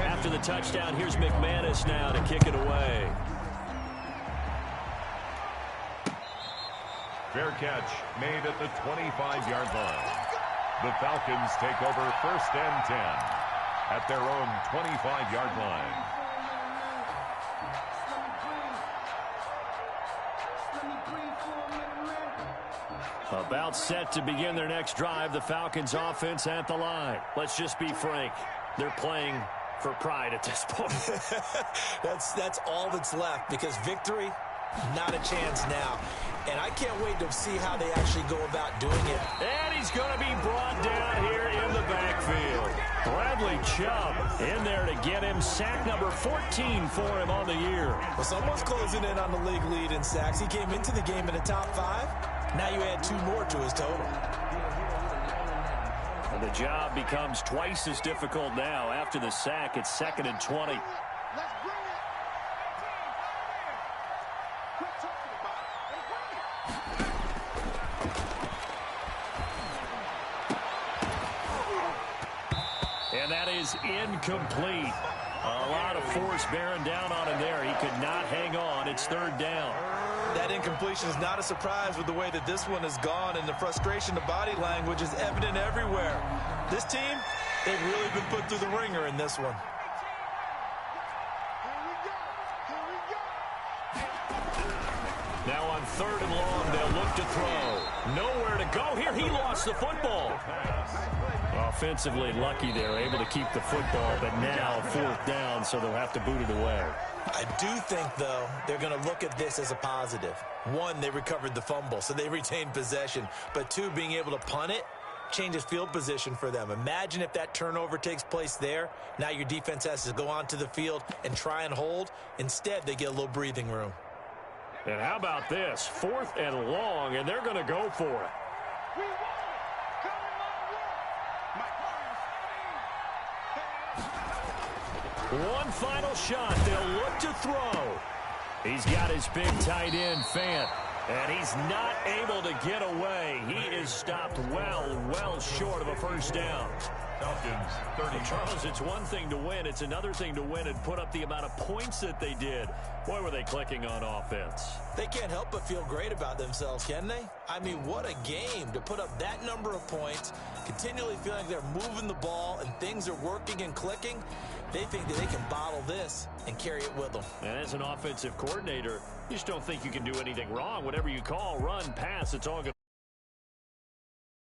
After the touchdown, here's McManus now to kick it away. Fair catch made at the 25-yard line. The Falcons take over 1st and 10 at their own 25-yard line. About set to begin their next drive, the Falcons offense at the line. Let's just be frank. They're playing for pride at this point. That's all that's left, because victory, not a chance now. And I can't wait to see how they actually go about doing it. And he's going to be brought down here in the backfield. Bradley Chubb in there to get him sack number 14 for him on the year. Well, someone's closing in on the league lead in sacks. He came into the game in the top 5. Now you add 2 more to his total. And the job becomes twice as difficult now. After the sack, it's 2nd and 20. And that is incomplete. A lot of force bearing down on him there. He could not hang on. It's 3rd down. That incompletion is not a surprise with the way that this one has gone, and the frustration, the body language is evident everywhere. This team, they've really been put through the ringer in this one. Now on 3rd and long, they'll look to throw. Nowhere to go here. He lost the football. Offensively lucky they're able to keep the football, but now 4th down, so they'll have to boot it away. I do think, though, they're going to look at this as a positive. 1, they recovered the fumble, so they retained possession. But 2, being able to punt it changes field position for them. Imagine if that turnover takes place there. Now your defense has to go onto the field and try and hold. Instead, they get a little breathing room. And how about this? 4th and long, and they're going to go for it. One final shot. They'll look to throw. He's got his big tight end, Fant, and he's not able to get away. He is stopped well short of a 1st down. Falcons 30. Charles, it's one thing to win. It's another thing to win and put up the amount of points that they did. Boy, were they clicking on offense. They can't help but feel great about themselves, can they? I mean, what a game to put up that number of points, continually feeling like they're moving the ball and things are working and clicking. They think that they can bottle this and carry it with them. And as an offensive coordinator, you just don't think you can do anything wrong. Whatever you call, run, pass, it's all going to